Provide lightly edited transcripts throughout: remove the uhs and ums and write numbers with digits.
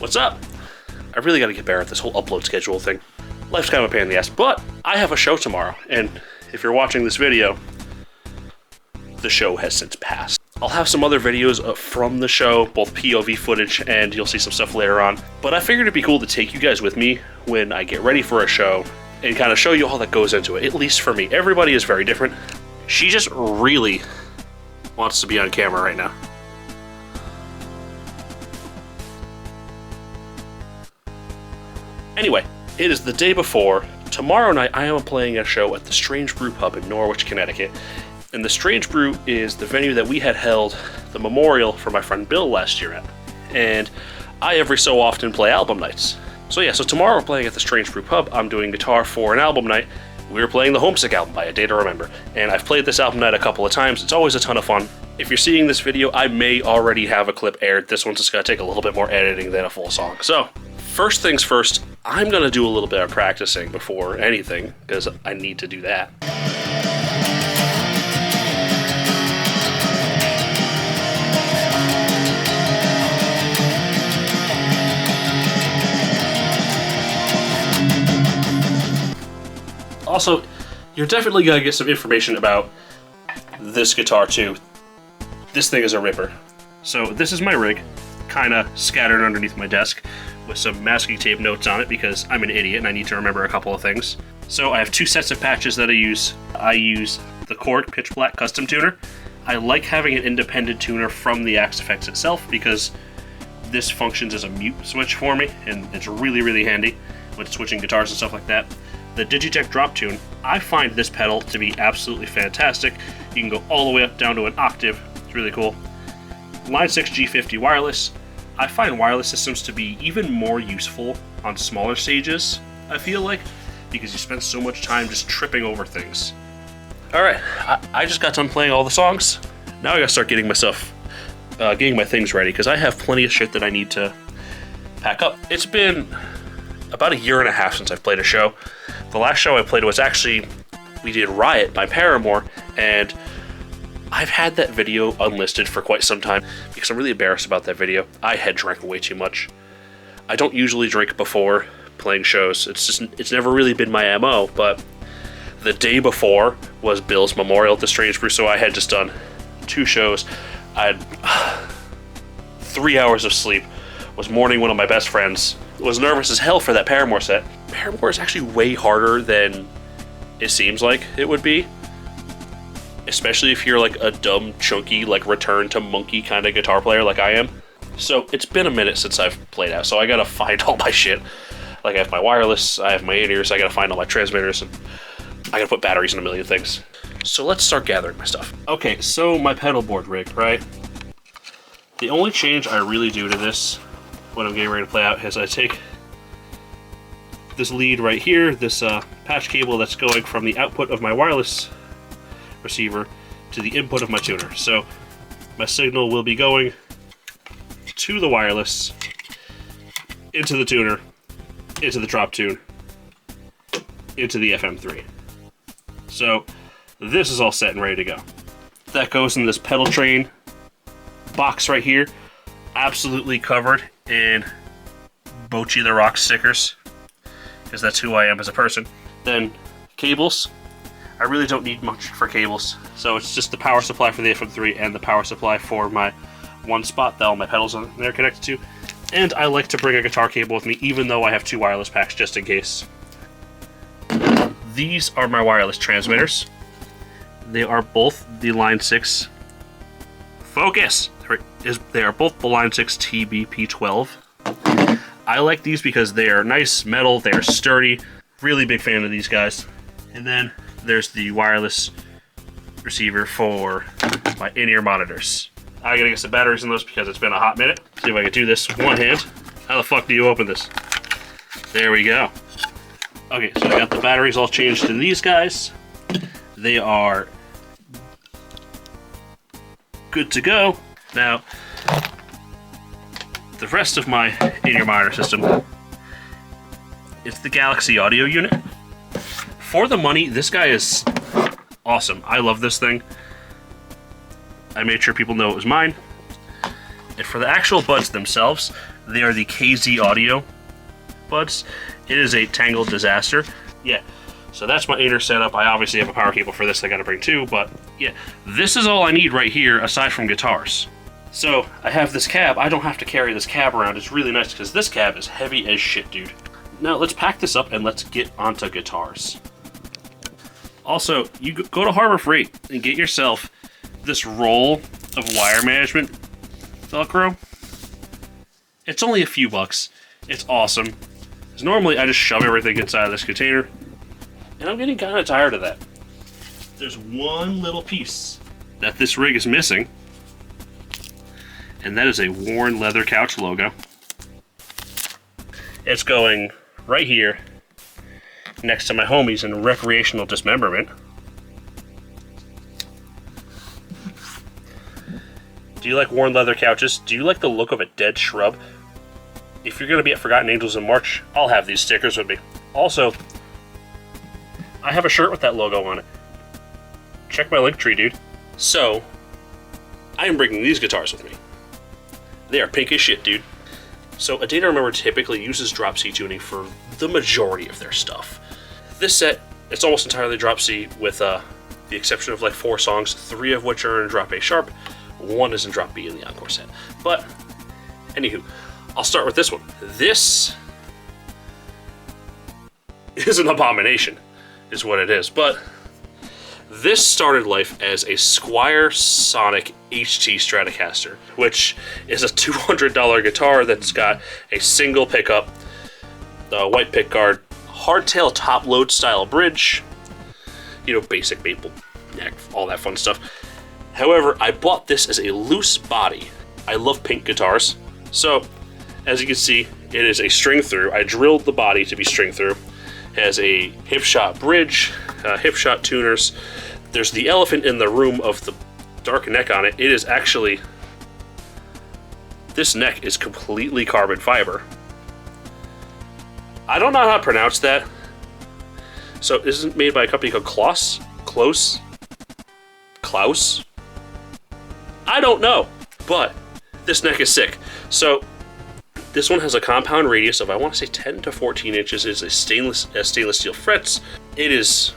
What's up? I really gotta get better at this whole upload schedule thing. Life's kind of a pain in the ass, but I have a show tomorrow, and if you're watching this video, the show has since passed. I'll have some other videos from the show, both POV footage, and you'll see some stuff later on. But I figured it'd be cool to take you guys with me when I get ready for a show and kind of show you all that goes into it, at least for me. Everybody is very different. She just really wants to be on camera right now. Anyway, it is the day before. Tomorrow night I am playing a show at the Strange Brew Pub in Norwich, Connecticut. And the Strange Brew is the venue that we had held the memorial for my friend Bill last year at. And I every so often play album nights. So yeah, so tomorrow we're playing at the Strange Brew Pub. I'm doing guitar for an album night. We're playing the Homesick album by A Day to Remember. And I've played this album night a couple of times. It's always a ton of fun. If you're seeing this video, I may already have a clip aired. This one's just gonna take a little bit more editing than a full song. So, first things first, I'm gonna do a little bit of practicing before anything, because I need to do that. Also, you're definitely gonna get some information about this guitar too. This thing is a ripper. So this is my rig, kinda scattered underneath my desk with some masking tape notes on it because I'm an idiot and I need to remember a couple of things. So I have two sets of patches that I use. I use the Korg Pitch Black Custom Tuner. I like having an independent tuner from the Axe Effects itself because this functions as a mute switch for me and it's really, really handy when switching guitars and stuff like that. The Digitech Drop Tune, I find this pedal to be absolutely fantastic. You can go all the way up down to an octave. It's really cool. Line 6 G50 wireless. I find wireless systems to be even more useful on smaller stages, I feel like, because you spend so much time just tripping over things. Alright, I just got done playing all the songs. Now I gotta start getting myself, getting my things ready, because I have plenty of shit that I need to pack up. It's been about a year and a half since I've played a show. The last show I played was actually, we did Riot by Paramore, and I've had that video unlisted for quite some time because I'm really embarrassed about that video. I had drank way too much. I don't usually drink before playing shows. It's never really been my MO, but the day before was Bill's memorial at the Strange Brew, so I had just done 2 shows. I had 3 hours of sleep, was mourning one of my best friends, was nervous as hell for that Paramore set. Paramore is actually way harder than it seems like it would be. Especially if you're like a dumb, chunky, like return to monkey kind of guitar player like I am. So it's been a minute since I've played out, so I gotta find all my shit. Like I have my wireless, I have my in-ears, I gotta find all my transmitters, and I gotta put batteries in a million things. So let's start gathering my stuff. Okay, so my pedal board rig, right? The only change I really do to this when I'm getting ready to play out is I take this lead right here, this patch cable that's going from the output of my wireless receiver to the input of my tuner. So my signal will be going to the wireless, into the tuner, into the drop tune, into the FM3. So this is all set and ready to go. That goes in this pedal train box right here, absolutely covered in Bochy the Rock stickers, because that's who I am as a person. Then cables. I really don't need much for cables, so it's just the power supply for the FM3 and the power supply for my one spot that all my pedals are there connected to. And I like to bring a guitar cable with me, even though I have 2 wireless packs just in case. These are my wireless transmitters. They are both the Line 6. Focus! They are both the Line 6 TBP12. I like these because they are nice metal, they are sturdy. Really big fan of these guys. And then there's the wireless receiver for my in-ear monitors. I gotta get some batteries in those because it's been a hot minute. See if I can do this with one hand. How the fuck do you open this? There we go. Okay, so I got the batteries all changed to these guys. They are good to go. Now, the rest of my in-ear monitor system is the Galaxy audio unit. For the money, this guy is awesome. I love this thing. I made sure people know it was mine. And for the actual buds themselves, They are the KZ Audio buds. It is a tangled disaster. Yeah, so that's my inner setup. I obviously have a power cable for this I gotta bring too, but yeah, this is all I need right here aside from guitars. So I have this cab. I don't have to carry this cab around. It's really nice because this cab is heavy as shit, dude. Now let's pack this up and let's get onto guitars. Also, you go to Harbor Freight and get yourself this roll of wire management Velcro. It's only a few bucks. It's awesome. Because normally I just shove everything inside of this container, and I'm getting kind of tired of that. There's one little piece that this rig is missing, and that is a worn leather couch logo. It's going right here next to my homies in recreational dismemberment. Do you like worn leather couches? Do you like the look of a dead shrub? If you're going to be at Forgotten Angels in March, I'll have these stickers with me. Also, I have a shirt with that logo on it. Check my Linktree, dude. So, I am bringing these guitars with me. They are pink as shit, dude. So, A Day to Remember typically uses drop C tuning for the majority of their stuff. This set, it's almost entirely drop C with the exception of like 4 songs, 3 of which are in drop A sharp, 1 is in drop B in the encore set. But, anywho, I'll start with this one. This is an abomination, is what it is. But this started life as a Squier Sonic HT Stratocaster, which is a $200 guitar that's got a single pickup, a white pickguard, hardtail top load style bridge, you know, basic maple neck, all that fun stuff. However, I bought this as a loose body. I love pink guitars, so as you can see, it is a string through. I drilled the body to be string through. It has a hip shot bridge, hip shot tuners. There's the elephant in the room of the dark neck on it. It is actually, this neck is completely carbon fiber. I don't know how to pronounce that. So this is made by a company called Klaus? I don't know, but this neck is sick. So this one has a compound radius of, I want to say 10 to 14 inches. It is a stainless steel frets. It is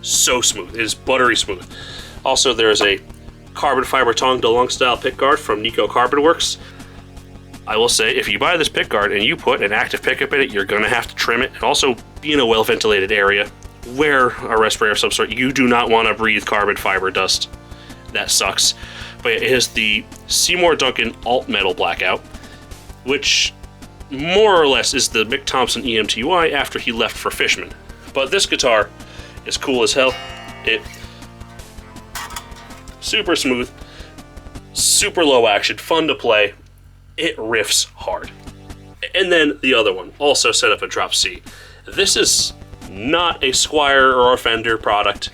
so smooth. It is buttery smooth. Also, there is a carbon fiber tongue DeLong style pickguard from Nico Carbon Works. I will say, if you buy this pickguard and you put an active pickup in it, you're going to have to trim it and also be in a well-ventilated area. Wear a respirator of some sort. You do not want to breathe carbon fiber dust. That sucks. But it is the Seymour Duncan Alt Metal Blackout, which more or less is the Mick Thompson EMTY after he left for Fishman. But this guitar is cool as hell. It super smooth, super low action, fun to play. It riffs hard. And then the other one, also set up a drop C. This is not a Squier or a Fender product.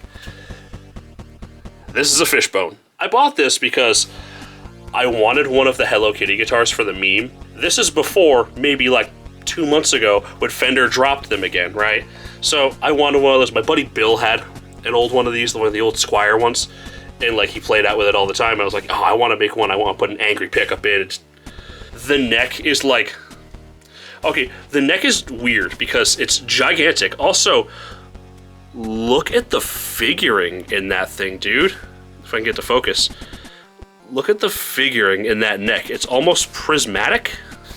This is a Fishbone. I bought this because I wanted one of the Hello Kitty guitars for the meme. This is before, maybe like 2 months ago, when Fender dropped them again, right? So I wanted one of those. My buddy Bill had an old one of these, one of the old Squier ones, and like he played out with it all the time. I was like, oh, I want to make one. I want to put an angry pickup in. The neck is like, okay, the neck is weird because it's gigantic. Also, look at the figuring in that thing, dude. If I can get to focus. Look at the figuring in that neck. It's almost prismatic.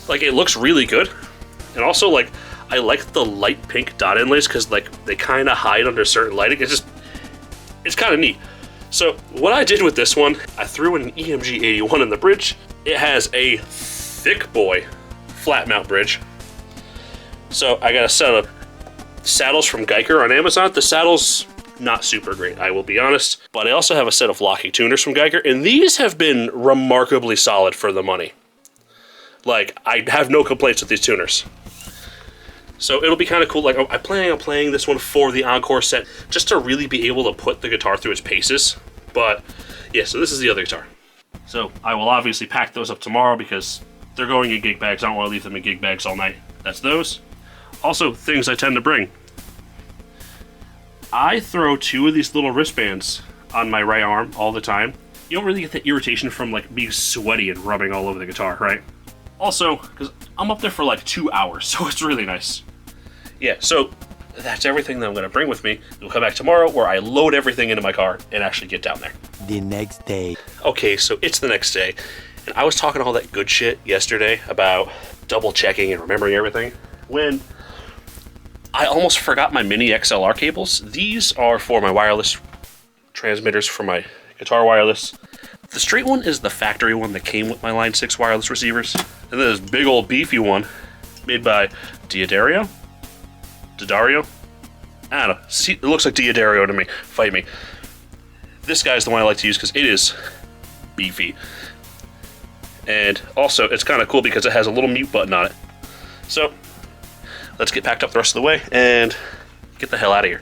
Like, it looks really good. And also, like, I like the light pink dot inlays because, like, they kind of hide under certain lighting. It's kind of neat. So, what I did with this one, I threw in an EMG 81 in the bridge. It has a thick boy flat mount bridge. So, I got a set of saddles from Geiger on Amazon. The saddles, not super great, I will be honest. But I also have a set of locking tuners from Geiger, and these have been remarkably solid for the money. Like, I have no complaints with these tuners. So it'll be kind of cool. Like, I plan on playing this one for the Encore set, just to really be able to put the guitar through its paces. But, yeah, so this is the other guitar. So I will obviously pack those up tomorrow because they're going in gig bags. I don't want to leave them in gig bags all night. That's those. Also, things I tend to bring. I throw 2 of these little wristbands on my right arm all the time. You don't really get the irritation from, like, being sweaty and rubbing all over the guitar, right? Also, because I'm up there for like 2 hours, so it's really nice. Yeah, so that's everything that I'm going to bring with me. We'll come back tomorrow where I load everything into my car and actually get down there. The next day. Okay, so it's the next day. And I was talking all that good shit yesterday about double checking and remembering everything when I almost forgot my mini XLR cables. These are for my wireless transmitters for my guitar wireless. The straight one is the factory one that came with my Line 6 wireless receivers. And then this big old beefy one made by Diodario? I don't know. See, it looks like Diodario to me. Fight me. This guy's the one I like to use because it is beefy. And also, it's kind of cool because it has a little mute button on it. So, let's get packed up the rest of the way and get the hell out of here.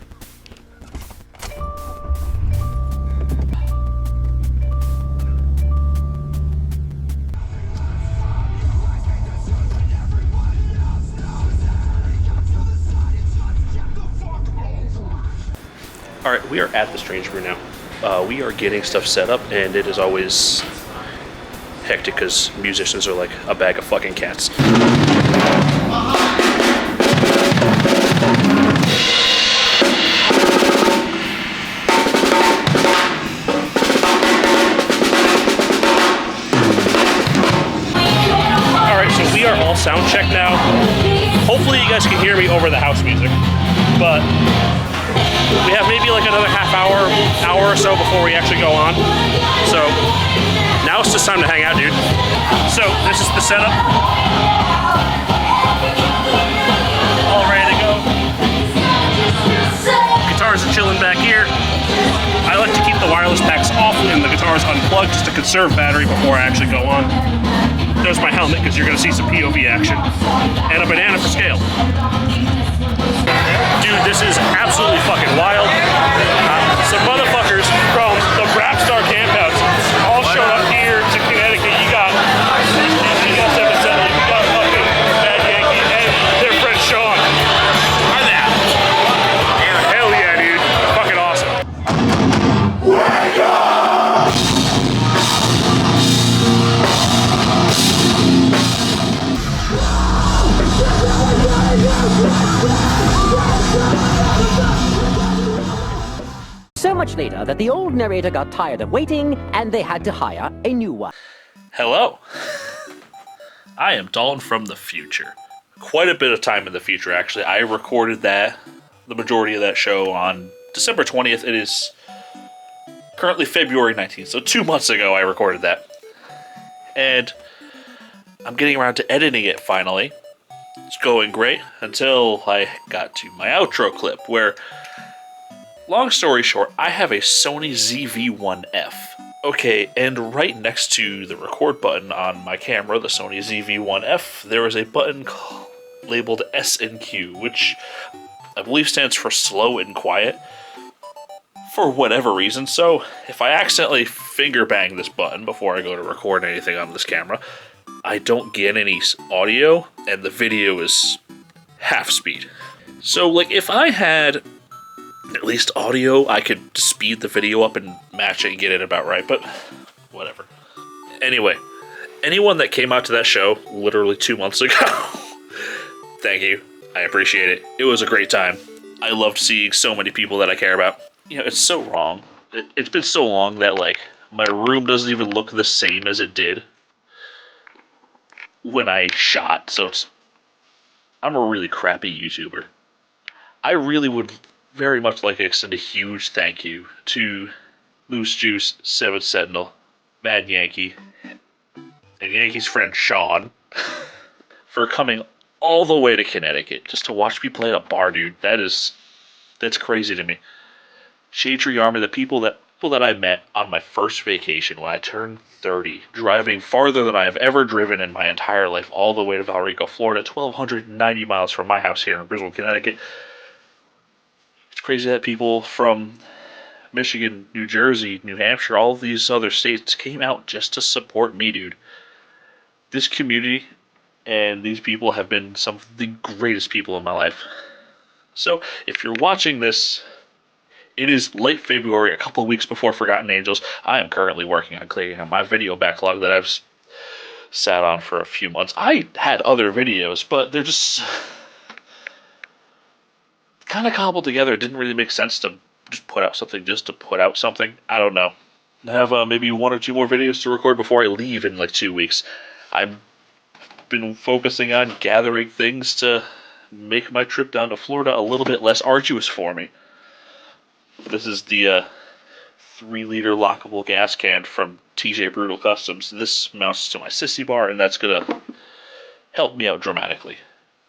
Alright, we are at the Strange Brew now. We are getting stuff set up, and it is always hectic because musicians are like a bag of fucking cats. Alright, so we are all sound checked now. Hopefully you guys can hear me over the house music, but we have maybe like another hour or so before we actually go on. So now it's just time to hang out, dude. So this is the setup. All ready to go. Guitars are chilling back here. I like to keep the wireless packs off and the guitars unplugged just to conserve battery before I actually go on. There's my helmet because you're going to see some POV action. And a banana for scale. Dude, this is absolutely fucking wild. Some motherfuckers from the Rap Star Camphouse all showed up here to Connecticut. You got 770, you got fucking Bad Yankee, and their friend Sean. Hi there. Yeah, hell yeah, dude. Fucking awesome. Wake up! So much later that the old narrator got tired of waiting and they had to hire a new one. Hello. I am Dalton from the future. Quite a bit of time in the future, actually. I recorded the majority of that show on December 20th. It is currently February 19th, so 2 months ago I recorded that. And I'm getting around to editing it finally. It's going great until I got to my outro clip where, long story short, I have a Sony ZV-1F. Okay, and right next to the record button on my camera, the Sony ZV-1F, there is a button labeled S and Q, which I believe stands for slow and quiet for whatever reason. So if I accidentally finger bang this button before I go to record anything on this camera, I don't get any audio, and the video is half speed. So, like, if I had at least audio, I could speed the video up and match it and get it about right, but whatever. Anyway, anyone that came out to that show literally 2 months ago, thank you. I appreciate it. It was a great time. I loved seeing so many people that I care about. You know, it's so wrong. It's been so long that, like, my room doesn't even look the same as it did when I shot, so I'm a really crappy YouTuber. I really would very much like to extend a huge thank you to Loose Juice, Seven Sentinel, Mad Yankee, and Yankee's friend Sean for coming all the way to Connecticut just to watch me play at a bar, dude. That's crazy to me. Shadetree Army, the people that I met on my first vacation when I turned 30, driving farther than I have ever driven in my entire life, all the way to Valrico, Florida, 1,290 miles from my house here in Griswold, Connecticut. It's crazy that people from Michigan, New Jersey, New Hampshire, all of these other states came out just to support me, dude. This community and these people have been some of the greatest people in my life. So, if you're watching this, it is late February, a couple of weeks before Forgotten Angels. I am currently working on clearing out my video backlog that I've sat on for a few months. I had other videos, but they're just kind of cobbled together. It didn't really make sense to just put out something just to put out something. I don't know. I have maybe 1 or 2 more videos to record before I leave in like 2 weeks. I've been focusing on gathering things to make my trip down to Florida a little bit less arduous for me. This is the 3-liter lockable gas can from TJ Brutal Customs. This mounts to my sissy bar, and that's gonna help me out dramatically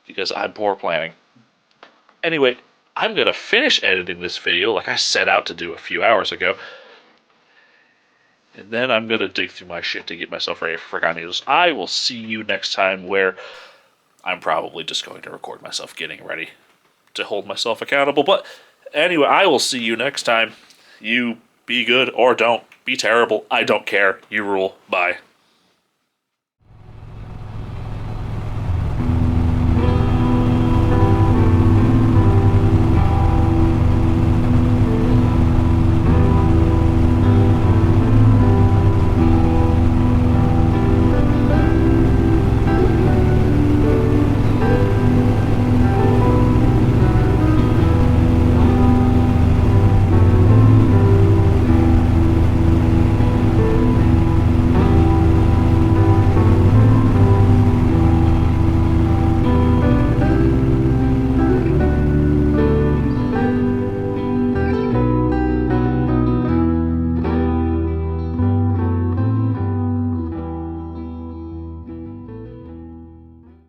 because I'm poor planning. Anyway, I'm gonna finish editing this video like I set out to do a few hours ago. And then I'm going to dig through my shit to get myself ready for Forgotten News. I will see you next time, where I'm probably just going to record myself getting ready to hold myself accountable. But anyway, I will see you next time. You be good or don't. Be terrible. I don't care. You rule. Bye.